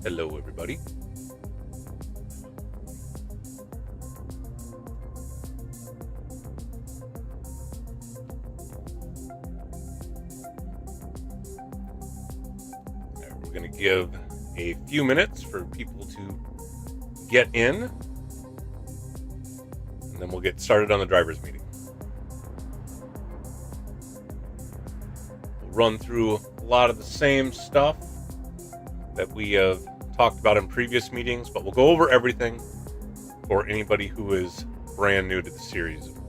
Hello, everybody. All right, we're going to give a few minutes for people to get in, and then we'll get started on the drivers meeting. We'll run through a lot of the same stuff that we have talked about in previous meetings, but we'll go over everything for anybody who is brand new to the series, of course.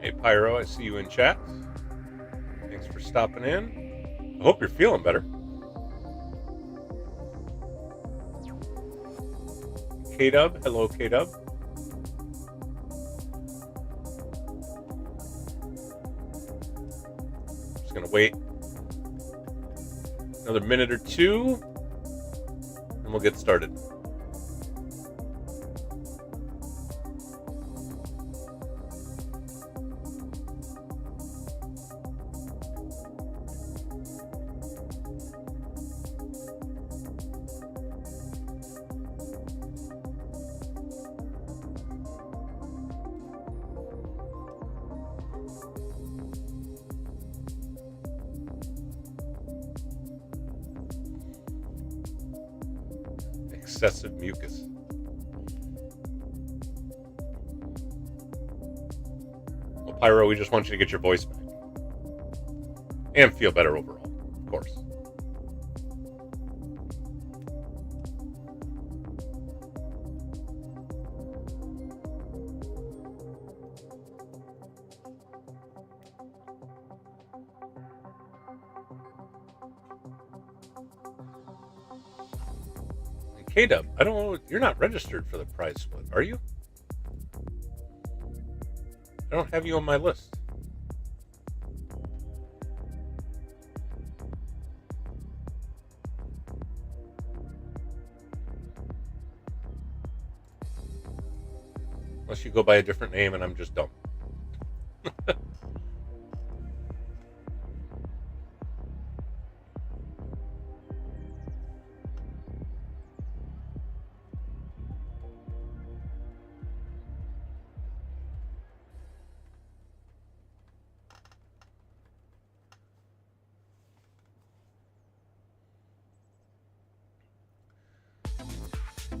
Hey, Pyro, I see you in chat. Thanks for stopping in. I hope you're feeling better. K-Dub, hello, K-Dub. Just going to wait another minute or two, and we'll get started. Excessive mucus. Well, Pyro, we just want you to get your voice back and feel better overall, of course. K-Dub, I don't know, you're not registered for the prize split, are you? I don't have you on my list. Unless you go by a different name and I'm just dumb.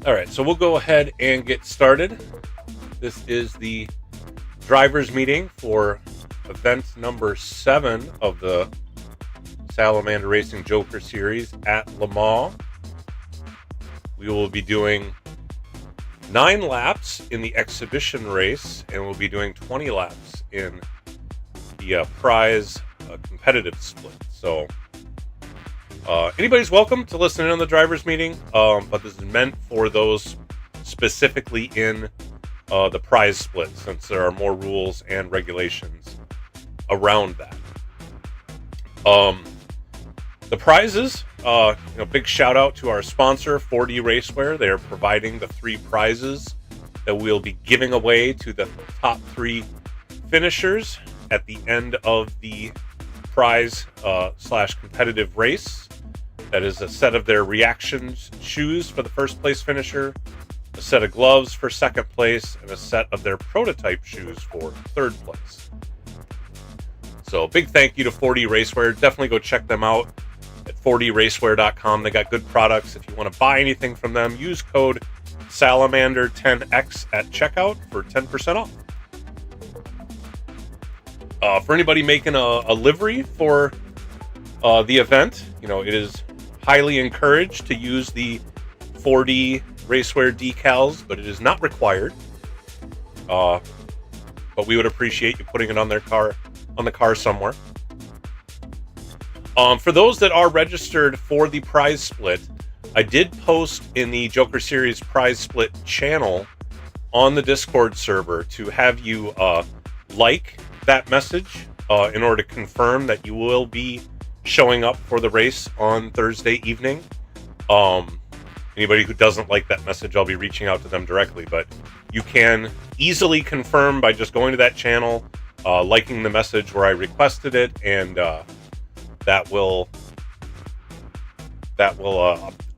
All right, so we'll go ahead and get started. This is the drivers meeting for event number 7 of the Salamander Racing Joker Series at Le Mans. We will be doing 9 laps in the exhibition race, and we'll be doing 20 laps in the prize competitive split. So anybody's welcome to listen in on the drivers meeting, but this is meant for those specifically in the prize split, since there are more rules and regulations around that. The prizes, big shout out to our sponsor, 4D Racewear. They are providing the 3 prizes that we'll be giving away to the top 3 finishers at the end of the prize / competitive race. That is a set of their reactions shoes for the first place finisher, a set of gloves for second place, and a set of their prototype shoes for third place. So big thank you to 4D Racewear. Definitely go check them out at 4dracewear.com. They got good products. If you want to buy anything from them, use code Salamander10X at checkout for 10% off. For anybody making a livery for the event, it is highly encouraged to use the 4D Racewear decals, but it is not required. But we would appreciate you putting it on the car somewhere. For those that are registered for the prize split, I did post in the Joker Series prize split channel on the Discord server to have you like that message in order to confirm that you will be showing up for the race on Thursday evening. Anybody who doesn't like that message, I'll be reaching out to them directly, but you can easily confirm by just going to that channel, liking the message where I requested it, and that will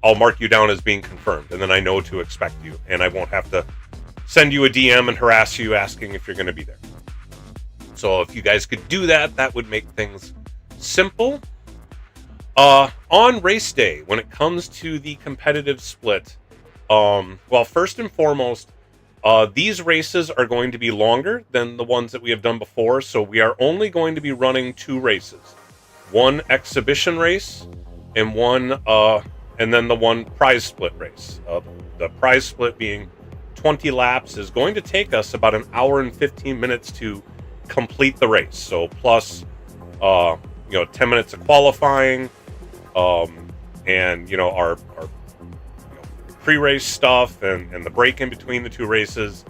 I'll mark you down as being confirmed, and then I know to expect you, and I won't have to send you a DM and harass you asking if you're going to be there. So if you guys could do that, that would make things simple. On race day, when it comes to the competitive split, well, first and foremost, these races are going to be longer than the ones that we have done before, so we are only going to be running 2 races. One exhibition race and then the one prize split race. The prize split being 20 laps is going to take us about an hour and 15 minutes to complete the race. So plus, 10 minutes of qualifying, and our pre-race stuff and the break in between the 2 races.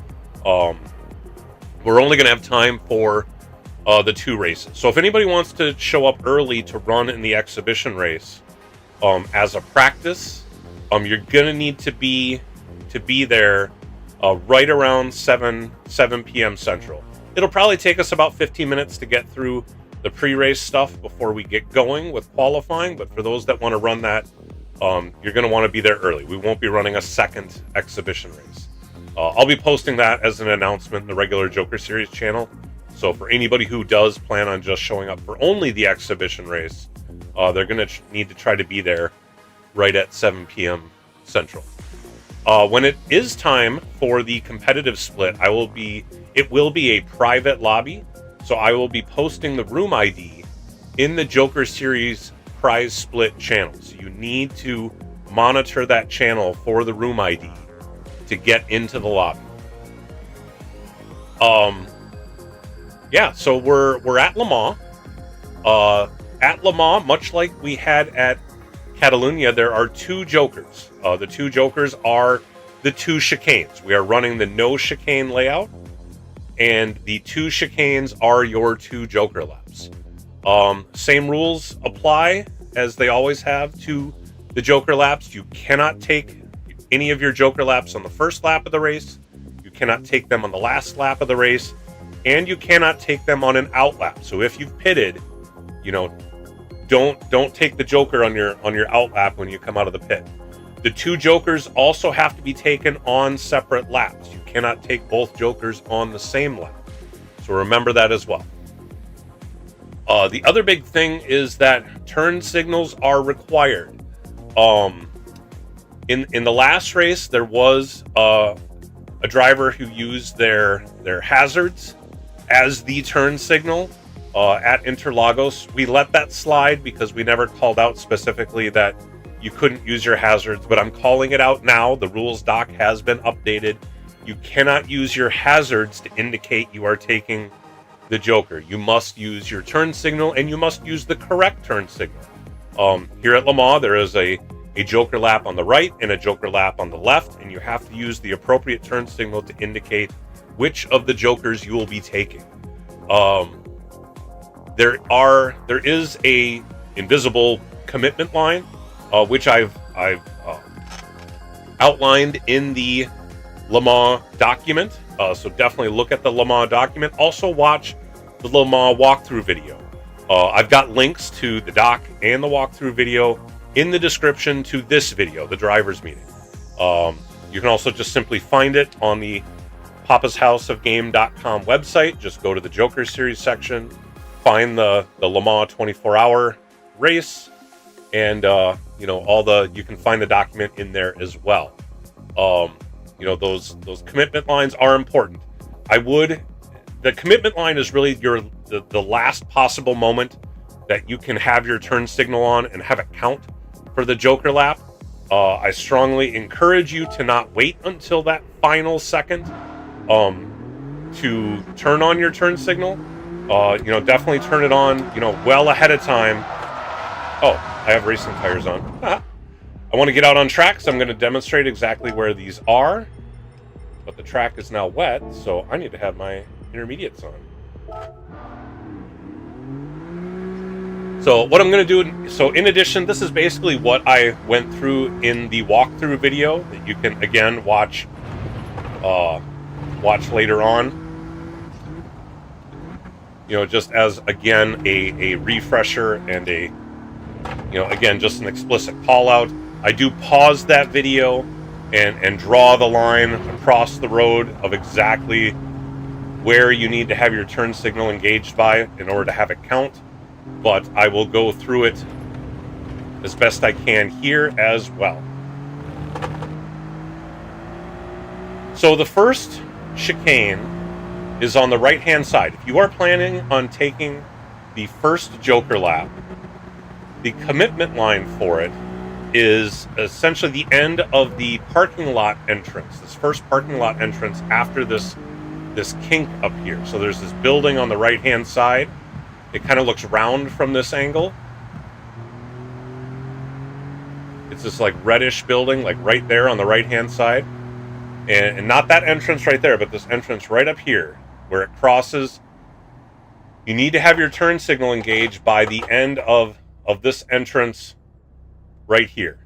We're only going to have time for the 2 races. So if anybody wants to show up early to run in the exhibition race as a practice, you're going to need to be there right around 7 p.m. Central. It'll probably take us about 15 minutes to get through the pre-race stuff before we get going with qualifying, but for those that want to run that, you're going to want to be there early. We won't be running a second exhibition race. I'll be posting that as an announcement in the regular Joker Series channel, so for anybody who does plan on just showing up for only the exhibition race, they're going to need to try to be there right at 7 p.m. Central. When it is time for the competitive split, it will be a private lobby. So I will be posting the room ID in the Joker Series prize split channel. So you need to monitor that channel for the room ID to get into the lobby. So we're at Le Mans. At Le Mans, much like we had at Catalunya, there are 2 Jokers. The 2 Jokers are the 2 chicanes. We are running the no chicane layout, and the 2 chicanes are your 2 Joker laps. Same rules apply as they always have to the Joker laps. You cannot take any of your Joker laps on the first lap of the race. You cannot take them on the last lap of the race, and you cannot take them on an out lap. So if you've pitted, don't take the Joker on your out lap when you come out of the pit. The 2 Jokers also have to be taken on separate laps. You cannot take both Jokers on the same lap. So remember that as well. The other big thing is that turn signals are required. In the last race, there was a driver who used their hazards as the turn signal at Interlagos. We let that slide because we never called out specifically that you couldn't use your hazards, but I'm calling it out now. The rules doc has been updated. You cannot use your hazards to indicate you are taking the Joker. You must use your turn signal, and you must use the correct turn signal. Here at Le Mans, there is a Joker lap on the right and a Joker lap on the left, and you have to use the appropriate turn signal to indicate which of the Jokers you will be taking. There is a invisible commitment line, which I've outlined in the Le Mans document. So definitely look at the Le Mans document. Also watch the Le Mans walkthrough video. I've got links to the doc and the walkthrough video in the description to this video, the driver's meeting. You can also just simply find it on the papashouseofgame.com website. Just go to the Joker Series section, find the Le Mans 24-hour race, and you can find the document in there as well. Those commitment lines are important. The commitment line is really the last possible moment that you can have your turn signal on and have it count for the Joker lap. I strongly encourage you to not wait until that final second to turn on your turn signal. Definitely turn it on, well ahead of time. Oh, I have racing tires on. I want to get out on track, so I'm going to demonstrate exactly where these are. But the track is now wet, so I need to have my intermediates on. So what I'm going to do, so in addition, this is basically what I went through in the walkthrough video that you can, again, watch later on. You know, just as, again, a refresher and a, you know, again, just an explicit call out. I do pause that video and draw the line across the road of exactly where you need to have your turn signal engaged by in order to have it count. But I will go through it as best I can here as well. So the first chicane is on the right-hand side. If you are planning on taking the first Joker lap, the commitment line for it is essentially the end of the parking lot entrance, this first parking lot entrance after this kink up here. So there's this building on the right-hand side. It kind of looks round from this angle. It's this like reddish building, like right there on the right-hand side. And not that entrance right there, but this entrance right up here where it crosses. You need to have your turn signal engaged by the end of this entrance right here.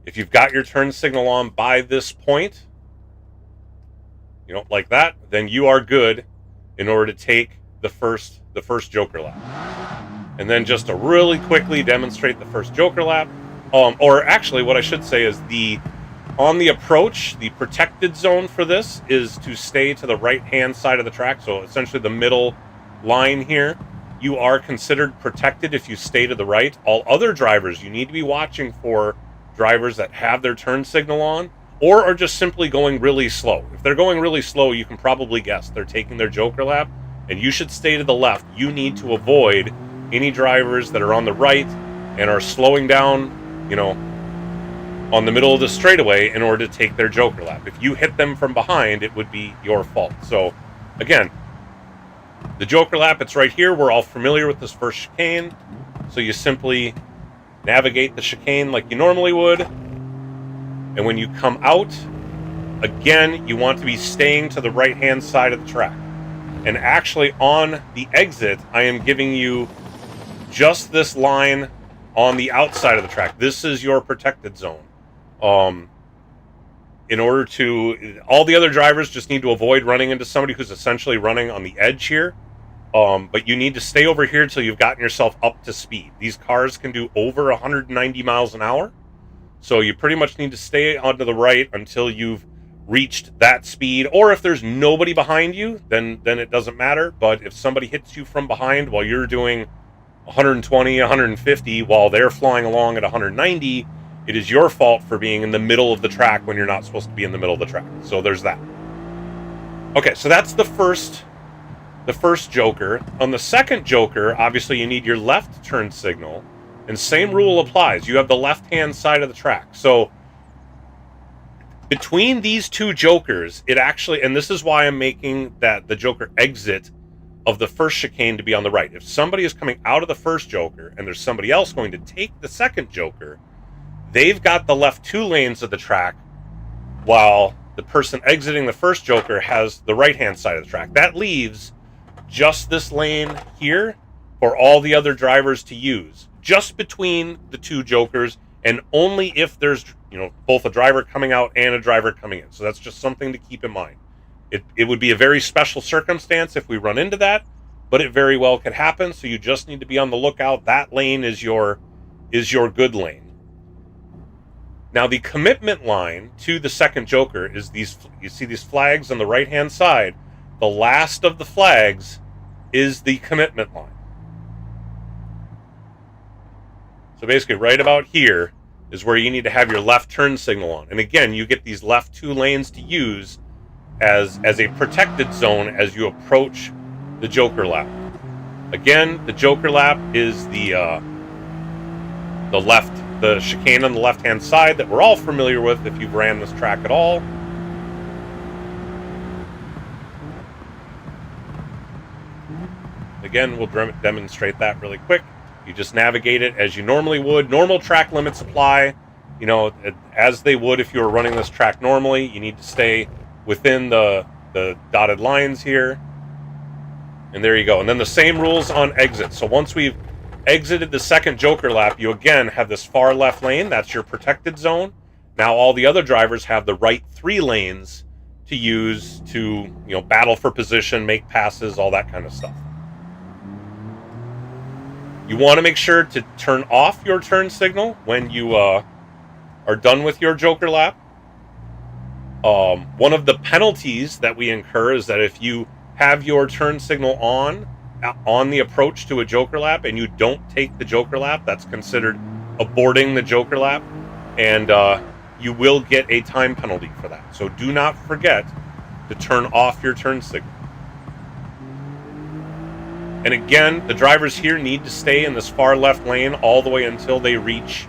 If you've got your turn signal on by this point, you know, like that, then you are good in order to take the first Joker lap. And then just to really quickly demonstrate the first Joker lap, or actually what I should say is on the approach, the protected zone for this is to stay to the right-hand side of the track, so essentially the middle line here. You are considered protected if you stay to the right. All other drivers, you need to be watching for drivers that have their turn signal on or are just simply going really slow. If they're going really slow, you can probably guess they're taking their Joker lap, and you should stay to the left. You need to avoid any drivers that are on the right and are slowing down, you know, on the middle of the straightaway in order to take their Joker lap. If you hit them from behind, it would be your fault. So, again, the Joker lap, it's right here. We're all familiar with this first chicane. So you simply navigate the chicane like you normally would. And when you come out, again, you want to be staying to the right-hand side of the track. And actually on the exit, I am giving you just this line on the outside of the track. This is your protected zone. In order to, all the other drivers just need to avoid running into somebody who's essentially running on the edge here. But you need to stay over here until you've gotten yourself up to speed. These cars can do over 190 miles an hour. So you pretty much need to stay onto the right until you've reached that speed. Or if there's nobody behind you, then it doesn't matter. But if somebody hits you from behind while you're doing 120, 150, while they're flying along at 190, it is your fault for being in the middle of the track when you're not supposed to be in the middle of the track. So there's that. Okay, so that's the first Joker. On the second Joker, obviously you need your left turn signal, and same rule applies. You have the left-hand side of the track. So between these two Jokers, it actually, and this is why I'm making the Joker exit of the first chicane to be on the right. If somebody is coming out of the first Joker and there's somebody else going to take the second Joker, they've got the left two lanes of the track, while the person exiting the first Joker has the right-hand side of the track. That leaves just this lane here for all the other drivers to use, just between the two Jokers, and only if there's, you know, both a driver coming out and a driver coming in. So that's just something to keep in mind. It would be a very special circumstance if we run into that, but it very well could happen. So you just need to be on the lookout. That lane is your good lane. Now the commitment line to the second Joker is these. You see these flags on the right-hand side. The last of the flags is the commitment line. So basically right about here is where you need to have your left turn signal on. And again, you get these left two lanes to use as a protected zone as you approach the Joker lap. Again, the Joker lap is the chicane on the left-hand side that we're all familiar with if you've ran this track at all. Again, we'll demonstrate that really quick. You just navigate it as you normally would. Normal track limits apply, you know, as they would if you were running this track normally. You need to stay within the dotted lines here. And there you go. And then the same rules on exit. So once we've exited the second Joker lap, you again have this far left lane. That's your protected zone. Now all the other drivers have the right 3 lanes to use to, you know, battle for position, make passes, all that kind of stuff. You want to make sure to turn off your turn signal when you are done with your Joker lap. One of the penalties that we incur is that if you have your turn signal on the approach to a Joker lap and you don't take the Joker lap, that's considered aborting the Joker lap, and you will get a time penalty for that. So do not forget to turn off your turn signal. And again, the drivers here need to stay in this far left lane all the way until they reach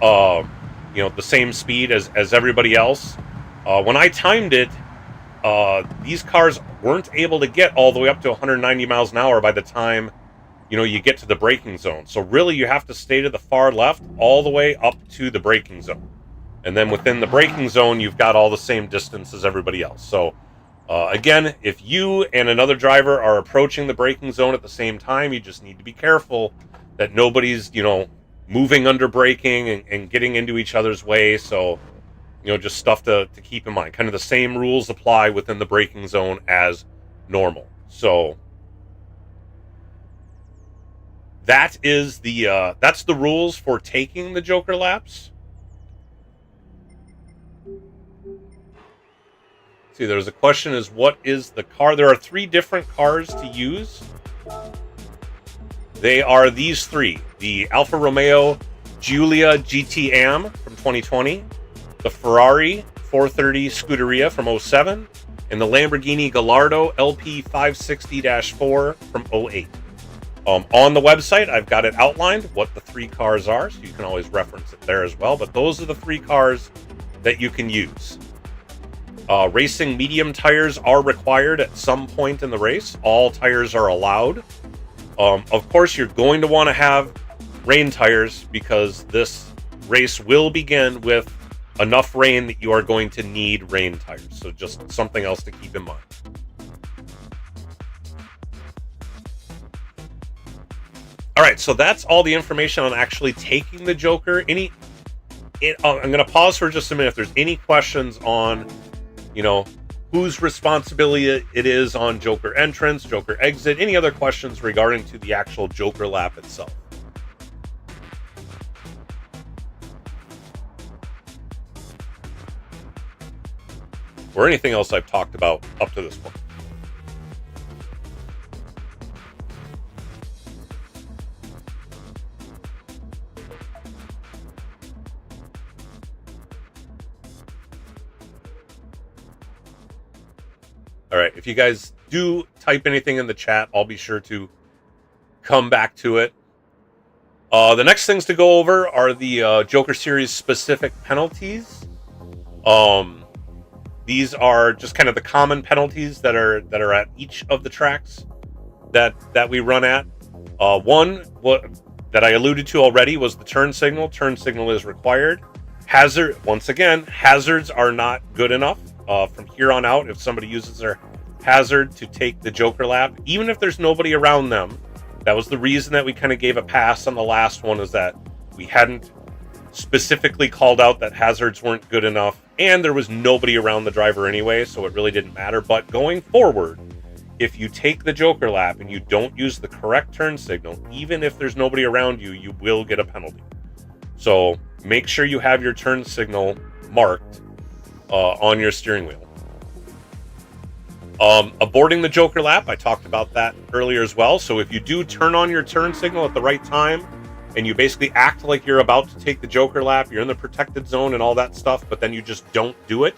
you know, the same speed as everybody else. When I timed it, these cars weren't able to get all the way up to 190 miles an hour by the time, you know, you get to the braking zone. So really you have to stay to the far left all the way up to the braking zone. And then within the braking zone, you've got all the same distance as everybody else. So again, if you and another driver are approaching the braking zone at the same time, you just need to be careful that nobody's, you know, moving under braking and getting into each other's way. So, you know, just stuff to keep in mind. Kind of the same rules apply within the braking zone as normal. So that is that's the rules for taking the Joker laps. See, there's a question, is what is the car? There are 3 different cars to use. They are these 3. The Alfa Romeo Giulia GT Am from 2020, the Ferrari 430 Scuderia from 07, and the Lamborghini Gallardo LP 560-4 from 08. On the website, I've got it outlined what the 3 cars are, so you can always reference it there as well. But those are the 3 cars that you can use. Racing medium tires are required at some point in the race. All tires are allowed. Of course, you're going to want to have rain tires because this race will begin with enough rain that you are going to need rain tires. So just something else to keep in mind. All right, so that's all the information on actually taking the Joker. I'm going to pause for just a minute. If there's any questions on, you know, whose responsibility it is on Joker entrance, Joker exit, any other questions regarding to the actual Joker lap itself. Or anything else I've talked about up to this point. All right, if you guys do type anything in the chat, I'll be sure to come back to it. The next things to go over are the Joker Series specific penalties. These are just kind of the common penalties that are at each of the tracks that we run at. One that I alluded to already was the turn signal. Turn signal is required. Once again, hazards are not good enough. From here on out, if somebody uses their hazard to take the Joker lap, even if there's nobody around them, that was the reason that we kind of gave a pass on the last one, is that we hadn't specifically called out that hazards weren't good enough, and there was nobody around the driver anyway, so it really didn't matter. But going forward, if you take the Joker lap and you don't use the correct turn signal, even if there's nobody around you, you will get a penalty. So make sure you have your turn signal marked on your steering wheel. Aborting the Joker lap, I talked about that earlier as well. So if you do turn on your turn signal at the right time and you basically act like you're about to take the Joker lap, you're in the protected zone and all that stuff, but then you just don't do it,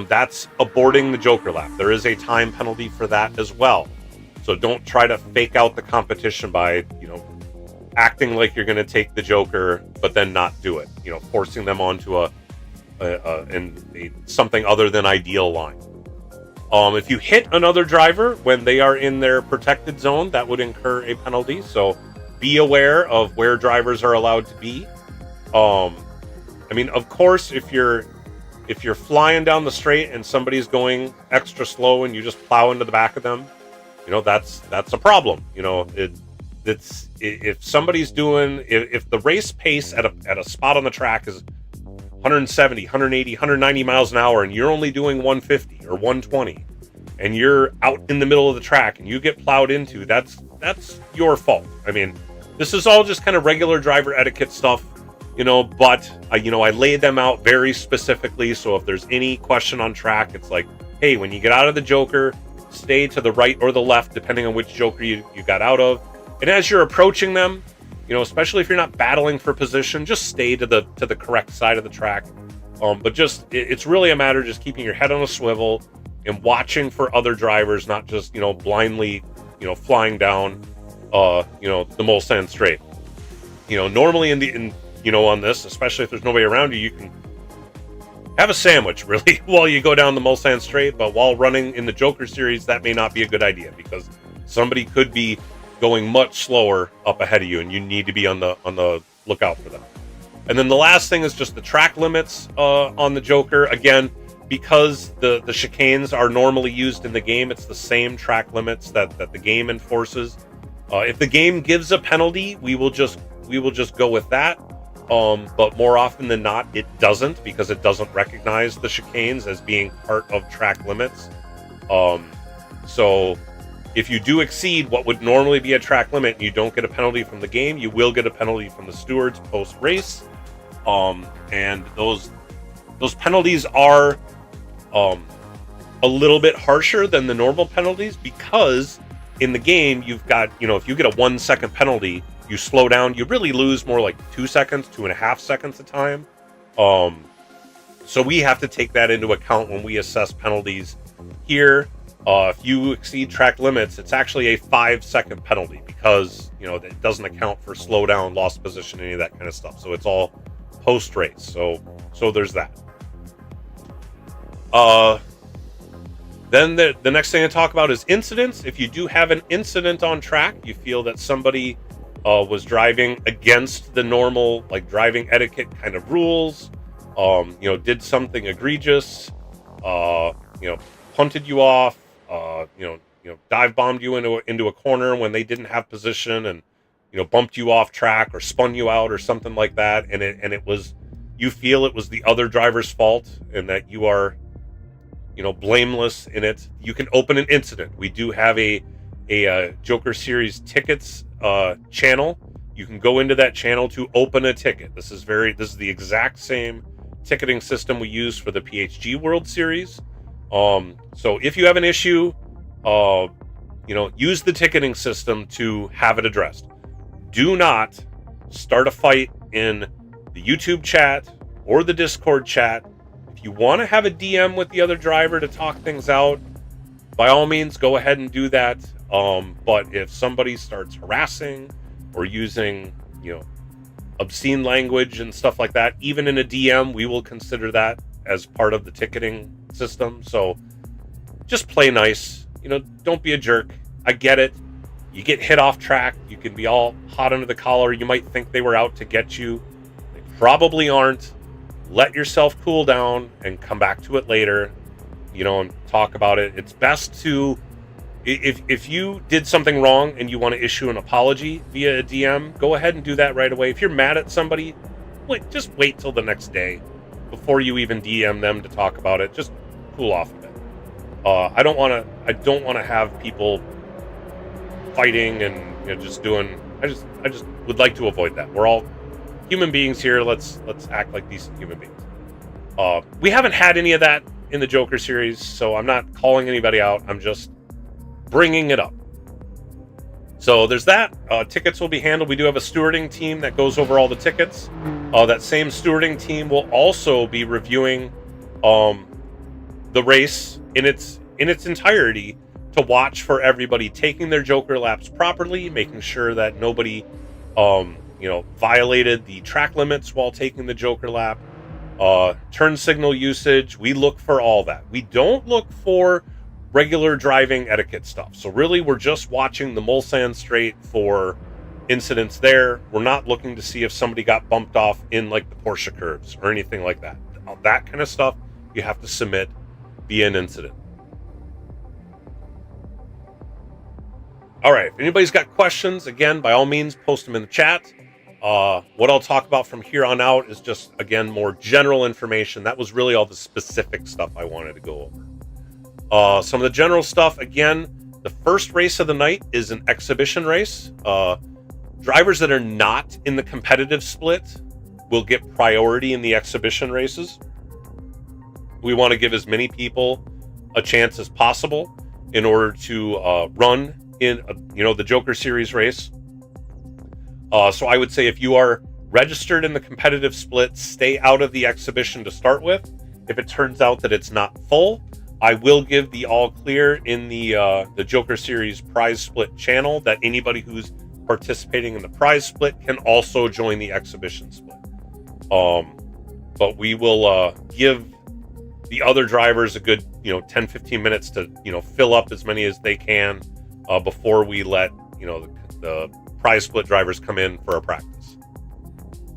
that's aborting the Joker lap. There is a time penalty for that as well. So don't try to fake out the competition by, acting like you're going to take the Joker, but then not do it. Forcing them onto something other than ideal line. If you hit another driver when they are in their protected zone, that would incur a penalty. So be aware of where drivers are allowed to be. I mean, of course, if you're flying down the straight and somebody's going extra slow and you just plow into the back of them, that's a problem. If somebody's doing, if the race pace at a spot on the track is 170, 180, 190 miles an hour, and you're only doing 150 or 120, and you're out in the middle of the track and you get plowed into, that's your fault. I mean, this is all just kind of regular driver etiquette stuff, but I laid them out very specifically. So if there's any question on track, it's like, hey, when you get out of the Joker, stay to the right or the left, depending on which Joker you got out of. And as you're approaching them, especially if you're not battling for position, just stay to the correct side of the track. But it's really a matter of just keeping your head on a swivel and watching for other drivers, not just, blindly, flying down, the Mulsanne Straight. Normally on this, especially if there's nobody around you, you can have a sandwich, really, while you go down the Mulsanne Straight. But while running in the Joker Series, that may not be a good idea, because somebody could be going much slower up ahead of you, and you need to be on the lookout for them. And then the last thing is just the track limits on the Joker. Again, because the chicanes are normally used in the game, it's the same track limits that the game enforces. If the game gives a penalty, we will just go with that. But more often than not, it doesn't, because it doesn't recognize the chicanes as being part of track limits. So if you do exceed what would normally be a track limit and you don't get a penalty from the game, you will get a penalty from the stewards post-race. And those penalties are a little bit harsher than the normal penalties, because in the game you've got, if you get a 1 second penalty, you slow down, you really lose more like 2 seconds, 2.5 seconds a time. So we have to take that into account when we assess penalties here. If you exceed track limits, it's actually a 5-second penalty, because it doesn't account for slowdown, lost position, any of that kind of stuff. So it's all post race. So there's that. Then the next thing I talk about is incidents. If you do have an incident on track, you feel that somebody was driving against the normal, like, driving etiquette kind of rules, did something egregious, punted you off, dive bombed you into a corner when they didn't have position, and bumped you off track or spun you out or something like that, and it was, you feel it was the other driver's fault and that you are blameless in it, you can open an incident. We do have a Joker Series tickets channel. You can go into that channel to open a ticket. This is the exact same ticketing system we use for the PHG World Series. So if you have an issue, use the ticketing system to have it addressed. Do not start a fight in the YouTube chat or the Discord chat. If you want to have a DM with the other driver to talk things out, by all means, go ahead and do that. But if somebody starts harassing or using, obscene language and stuff like that, even in a DM, we will consider that as part of the ticketing system. So just play nice, don't be a jerk. I get it. You get hit off track, you can be all hot under the collar. You might think they were out to get you. They probably aren't. Let yourself cool down and come back to it later, and talk about it. It's best to, if you did something wrong and you want to issue an apology via a DM, go ahead and do that right away. If you're mad at somebody, just wait till the next day before you even DM them to talk about it. Just cool off a bit. I don't want to have people fighting and just doing. I just would like to avoid that. We're all human beings here. Let's act like decent human beings. We haven't had any of that in the Joker Series, so I'm not calling anybody out. I'm just bringing it up. So there's that. Tickets will be handled. We do have a stewarding team that goes over all the tickets. That same stewarding team will also be reviewing the race in its entirety, to watch for everybody taking their Joker laps properly, making sure that nobody violated the track limits while taking the Joker lap. Turn signal usage, we look for all that. We don't look for regular driving etiquette stuff. So really, we're just watching the Mulsanne Straight for incidents there. We're not looking to see if somebody got bumped off in like the Porsche curves or anything like that. That kind of stuff you have to submit via an incident. All right, if anybody's got questions, again, by all means, post them in the chat. What I'll talk about from here on out is just, again, more general information. That was really all the specific stuff I wanted to go over. Some of the general stuff, again, the first race of the night is an exhibition race. Drivers that are not in the competitive split will get priority in the exhibition races. We want to give as many people a chance as possible in order to run in the Joker Series race. So I would say if you are registered in the competitive split, stay out of the exhibition to start with. If it turns out that it's not full, I will give the all clear in the Joker Series prize split channel that anybody who's participating in the prize split can also join the exhibition split. But we will give the other drivers a good 10-15 minutes to fill up as many as they can before we let the prize split drivers come in for a practice.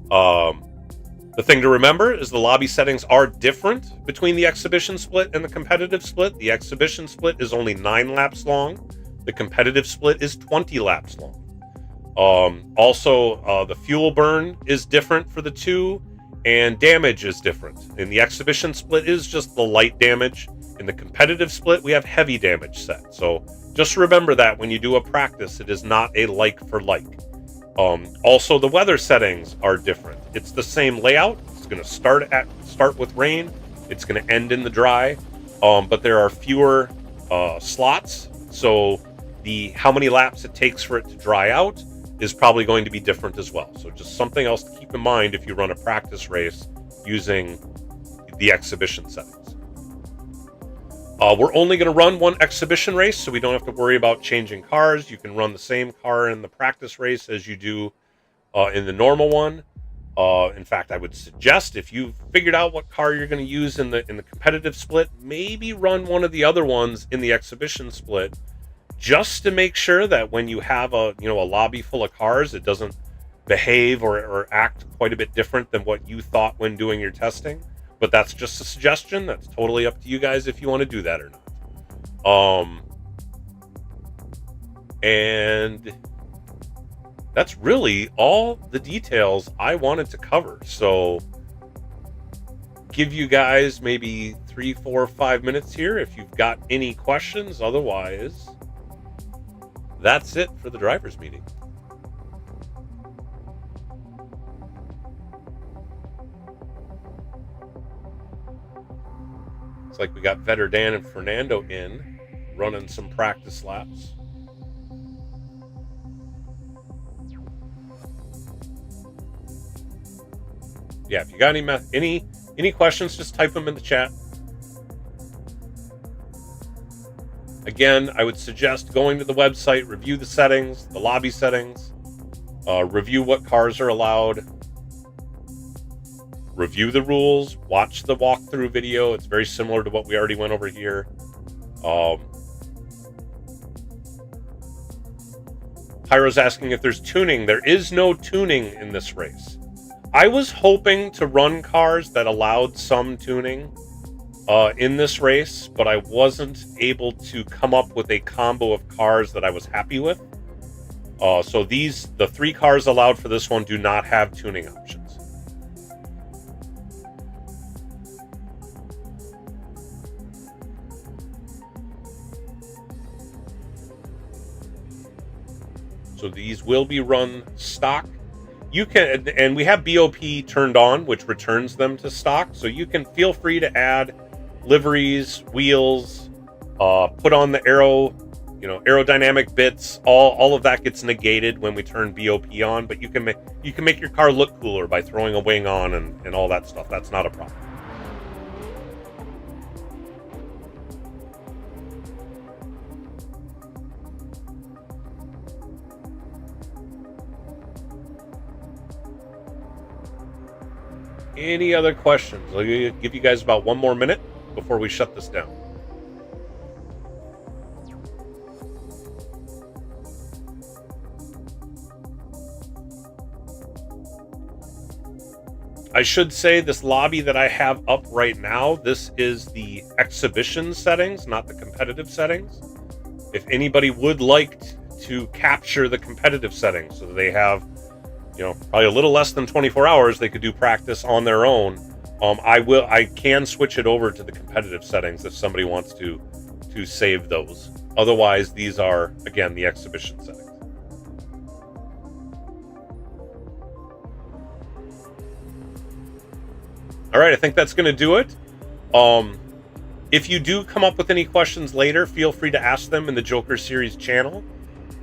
The thing to remember is the lobby settings are different between the exhibition split and the competitive split. The exhibition split is only 9 laps long. The competitive split is 20 laps long. Also, the fuel burn is different for the two, and damage is different. In the exhibition split is just the light damage. In the competitive split, we have heavy damage set. So just remember that when you do a practice, it is not a like for like. Also, the weather settings are different. It's the same layout. It's going to start with rain. It's going to end in the dry. But there are fewer slots. So how many laps it takes for it to dry out is probably going to be different as well. So just something else to keep in mind if you run a practice race using the exhibition settings. We're only going to run one exhibition race, so we don't have to worry about changing cars. You can run the same car in the practice race as you do in the normal one. In fact, I would suggest if you've figured out what car you're going to use in the competitive split, maybe run one of the other ones in the exhibition split, just to make sure that when you have a lobby full of cars, it doesn't behave or act quite a bit different than what you thought when doing your testing. But that's just a suggestion. That's totally up to you guys if you want to do that or not. And that's really all the details I wanted to cover. So give you guys maybe 3, 4, 5 minutes here if you've got any questions. Otherwise, that's it for the drivers' meeting. It's like we got Vetter Dan and Fernando in, running some practice laps. Yeah, if you got any questions, just type them in the chat. Again, I would suggest going to the website, review the settings, the lobby settings, review what cars are allowed, review the rules, watch the walkthrough video. It's very similar to what we already went over here. Pyro's asking if there's tuning. There is no tuning in this race. I was hoping to run cars that allowed some tuning in this race, but I wasn't able to come up with a combo of cars that I was happy with. So the 3 cars allowed for this one do not have tuning options. So these will be run stock. You can, and we have BOP turned on, which returns them to stock. So you can feel free to add liveries, wheels, put on the aerodynamic bits. All of that gets negated when we turn BOP on. But you can make your car look cooler by throwing a wing on and all that stuff. That's not a problem. Any other questions? I'll give you guys about 1 more minute before we shut this down. I should say this lobby that I have up right now, this is the exhibition settings, not the competitive settings. If anybody would like to capture the competitive settings so that they have, probably a little less than 24 hours, they could do practice on their own. I can switch it over to the competitive settings if somebody wants to save those. Otherwise, these are, again, the exhibition settings. All right, I think that's going to do it. If you do come up with any questions later, feel free to ask them in the Joker Series channel.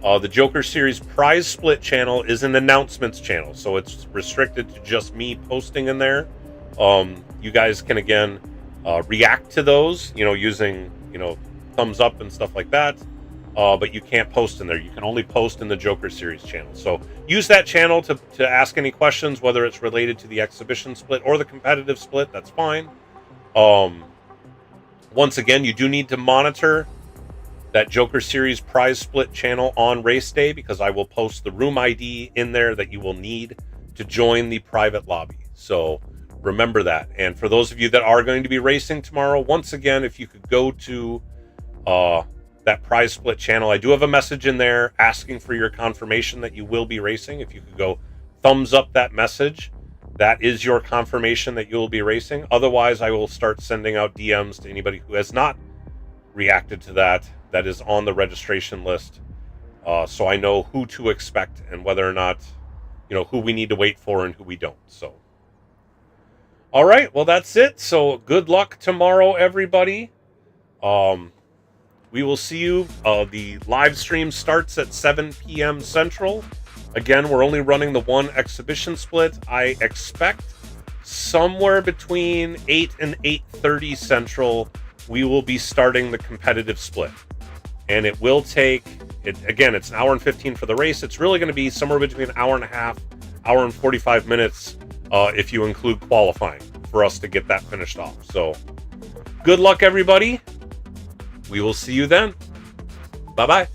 The Joker Series prize split channel is an announcements channel, so it's restricted to just me posting in there. You guys can, again, react to those, using, thumbs up and stuff like that. But you can't post in there. You can only post in the Joker Series channel. So use that channel to ask any questions, whether it's related to the exhibition split or the competitive split. That's fine. Once again, you do need to monitor that Joker Series prize split channel on race day, because I will post the room ID in there that you will need to join the private lobby. So remember that. And for those of you that are going to be racing tomorrow, once again, if you could go to that prize split channel, I do have a message in there asking for your confirmation that you will be racing. If you could go thumbs up that message, that is your confirmation that you will be racing. Otherwise, I will start sending out DMs to anybody who has not reacted to that is on the registration list, so I know who to expect and whether or not, who we need to wait for and who we don't. So all right, well, that's it. So good luck tomorrow, everybody. We will see you. The live stream starts at 7 p.m. Central. Again, we're only running the one exhibition split. I expect somewhere between 8 and 8:30 Central, we will be starting the competitive split. And it will take, again, it's an hour and 15 for the race. It's really going to be somewhere between an hour and a half, hour and 45 minutes, if you include qualifying, for us to get that finished off. So good luck, everybody. We will see you then. Bye-bye.